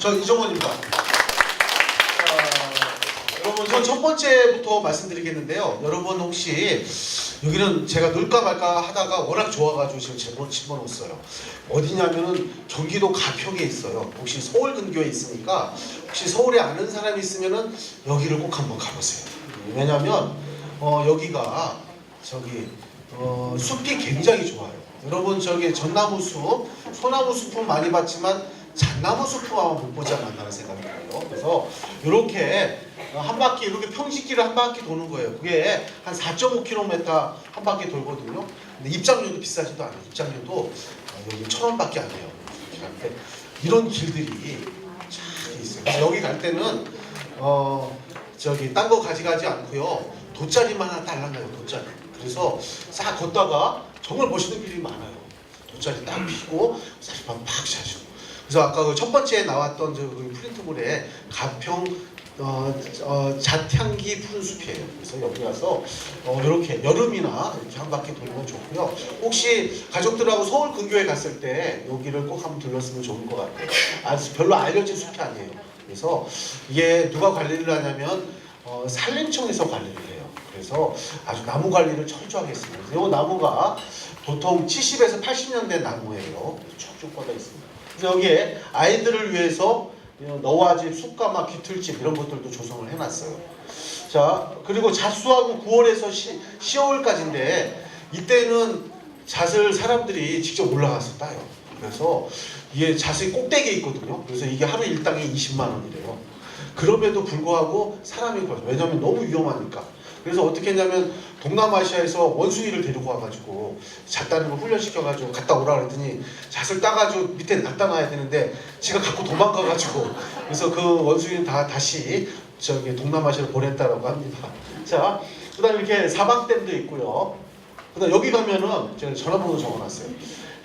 저 이종원입니다. 여러분, 전 첫 번째부터 말씀드리겠는데요. 여러분 혹시 여기는 제가 넣을까 말까 하다가 워낙 좋아가지고 지금 집어넣었어요. 어디냐면은 경기도 가평에 있어요. 혹시 서울 근교에 있으니까 혹시 서울에 아는 사람이 있으면은 여기를 꼭 한번 가보세요. 왜냐면 여기가 저기 숲이 굉장히 좋아요. 여러분 저기 전나무 숲, 소나무 숲은 많이 봤지만 잣나무 숲은 아마 못 보지 않았나 생각이 들어요. 그래서 이렇게 한 바퀴 이렇게 평지길을 한 바퀴 도는 거예요. 그게 한 4.5km 한 바퀴 돌거든요. 근데 입장료도 비싸지도 않아요. 입장료도 여기 1,000원밖에 안 해요. 이런 길들이 잘 있어요. 그래서 여기 갈 때는 저기 딴 거 가져가지 않고요. 돗자리만 하나 달라나요. 돗자리. 그래서 싹 걷다가 정말 멋있는 길이 많아요. 돗자리 딱 피고 사진만 팍 샤죠. 그래서 아까 그 첫 번째 나왔던 저 프린트물에 가평 잣향기 푸른 숲이에요. 그래서 여기 와서 이렇게 여름이나 이렇게 한 바퀴 돌면 좋고요. 혹시 가족들하고 서울 근교에 갔을 때 여기를 꼭 한번 들렀으면 좋을 것 같아요. 별로 알려진 숲이 아니에요. 그래서 이게 누가 관리를 하냐면 산림청에서 관리를 해요. 그래서 아주 나무 관리를 철저하게 했습니다. 이 나무가 보통 70에서 80년 된 나무예요. 쭉쭉 뻗어 있습니다. 그래서 여기에 아이들을 위해서 너와집, 숲가마, 귀틀집 이런 것들도 조성을 해놨어요. 자, 그리고 잣수하고 9월에서 10월까지인데 이때는 잣을 사람들이 직접 올라가서 따요. 그래서 이게 잣이 꼭대기에 있거든요. 그래서 이게 하루 일당이 20만 원이래요. 그럼에도 불구하고 사람이 걸어요. 왜냐면 너무 위험하니까. 그래서 어떻게 했냐면 동남아시아에서 원숭이를 데리고 와가지고 잣 따는 걸 훈련시켜가지고 갔다 오라 그랬더니 잣을 따가지고 밑에 놨다 놔야 되는데 지가 갖고 도망가가지고 그래서 그 원숭이는 다시 저기 동남아시아로 보냈다라고 합니다. 자, 그 다음에 이렇게 사방댐도 있고요. 그 다음 여기 가면은 제가 전화번호 적어놨어요.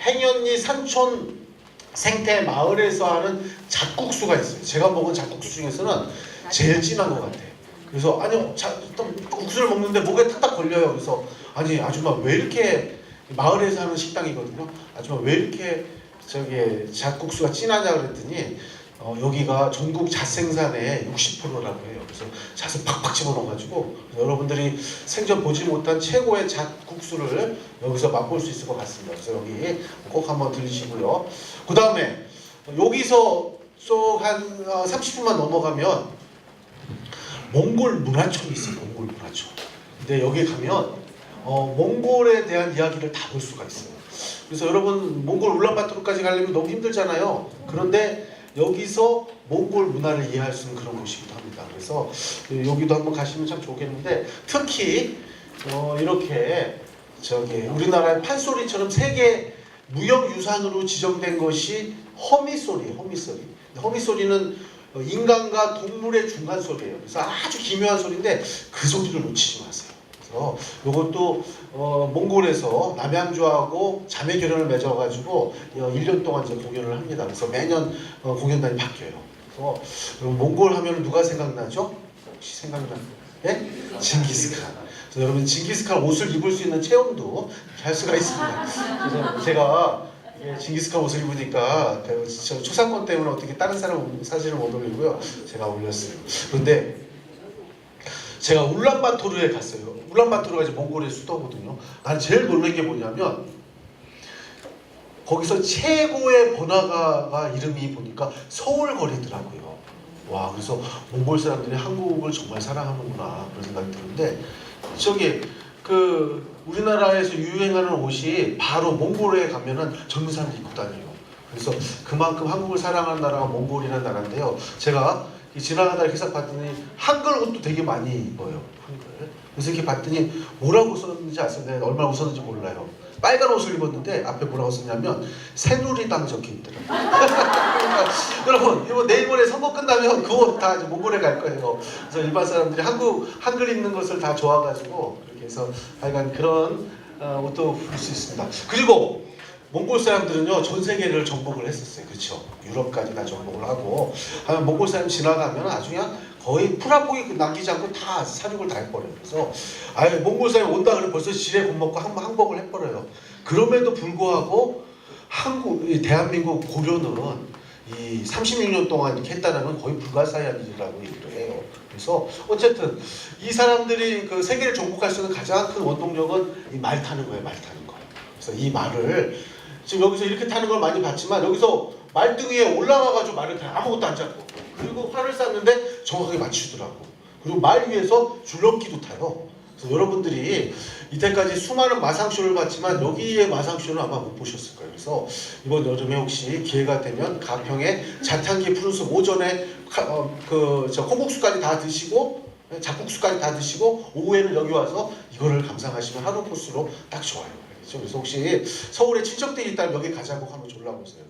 행연리 산촌 생태 마을에서 하는 잣국수가 있어요. 제가 먹은 잣국수 중에서는 제일 진한 것 같아요. 그래서 아니요, 국수를 먹는데 목에 탁탁 걸려요. 그래서 아니 아줌마 왜 이렇게 마을에서 하는 식당이거든요. 아줌마 왜 이렇게 저기 잣국수가 진하냐 그랬더니 여기가 전국 잣 생산의 60%라고 해요. 그래서 잣을 팍팍 집어넣어가지고 여러분들이 생전 보지 못한 최고의 잣국수를 여기서 맛볼 수 있을 것 같습니다. 그래서 여기 꼭 한번 들으시고요. 그 다음에 여기서 쭉 한 30분만 넘어가면 몽골 문화촌이 있어요. 몽골 문화촌. 근데 여기 가면 몽골에 대한 이야기를 다 볼 수가 있어요. 그래서 여러분 몽골 울란바토르까지 가려면 너무 힘들잖아요. 그런데 여기서 몽골 문화를 이해할 수 있는 그런 곳이기도 합니다. 그래서 여기도 한번 가시면 참 좋겠는데 특히 이렇게 저기 우리나라의 판소리처럼 세계 무형유산으로 지정된 것이 허미소리. 허미소리는 인간과 동물의 중간 소리예요. 그래서 아주 기묘한 소리인데 그 소리를 놓치지 마세요. 그래서 이것도 몽골에서 남양주하고 자매 결연을 맺어가지고 1년 동안 이제 공연을 합니다. 그래서 매년 공연단이 바뀌어요. 그래서 몽골 하면 누가 생각나죠? 혹시 생각나요? 예? 징기스칸. 그래서 여러분 징기스칸 옷을 입을 수 있는 체험도 할 수가 있습니다. 그래서 제가 징기스칸 옷을 입으니까 저 초상권 때문에 어떻게 다른 사람 사진을 못 올리고요. 제가 올렸어요. 그런데 제가 울란바토르에 갔어요. 울란바토르가 이제 몽골의 수도거든요. 난 제일 놀란 게 뭐냐면 거기서 최고의 번화가 이름이 보니까 서울거리더라고요. 와, 그래서 몽골 사람들이 한국을 정말 사랑하는구나 그런 생각이 드는데 저기 우리나라에서 유행하는 옷이 바로 몽골에 가면은 젊은 사람들이 입고 다녀요. 그래서 그만큼 한국을 사랑하는 나라가 몽골이라는 나라인데요. 제가 지나가다 이렇게 싹 봤더니 한글 옷도 되게 많이 입어요. 한글. 그래서 이렇게 봤더니 뭐라고 썼는지 아세요? 내가 얼마나 웃었는지 몰라요. 빨간 옷을 입었는데 앞에 뭐라고 썼냐면 새누리당 적혀있더라고요. 여러분 이거 내일 모레 선거 끝나면 그 옷 다 몽골에 갈 거예요. 그래서 일반 사람들이 한글 입는 것을 다 좋아가지고 그렇게 해서 하여간 그런 옷도 볼 수 있습니다. 그리고 몽골 사람들은요 전 세계를 정복을 했었어요. 그렇죠? 유럽까지 다 정복을 하고 하면 몽골 사람 지나가면 아주 그냥 거의 풀 한 포기 남기지 않고 다 사륙을 다 해버려요. 그래서 몽골 사람이 온다 그러면 벌써 지레 겁먹고 항복을 해버려요. 그럼에도 불구하고 대한민국 고려는 이 36년 동안 이렇게 했다는 건 거의 불가사의한 일이라고 얘기를 해요. 그래서 어쨌든 이 사람들이 그 세계를 정복할 수 있는 가장 큰 원동력은 이 말 타는 거예요. 말 타는 거. 그래서 이 말을 지금 여기서 이렇게 타는 걸 많이 봤지만 여기서 말등위에 올라가가지고 말을 다 아무것도 안 잡고 그리고 활을 쐈는데 정확하게 맞추더라고. 그리고 말 위에서 줄넘기도 타요. 그래서 여러분들이 이때까지 수많은 마상쇼를 봤지만 여기의 마상쇼는 아마 못 보셨을 거예요. 그래서 이번 여름에 혹시 기회가 되면 가평에 자탄기 푸른숲 오전에 콩국수까지 다 드시고 잡국수까지 다 드시고 오후에는 여기 와서 이거를 감상하시면 하루 코스로 딱 좋아요. 그래서 혹시 서울에 친척들이 있다면 여기 가자고 한번 졸라보세요.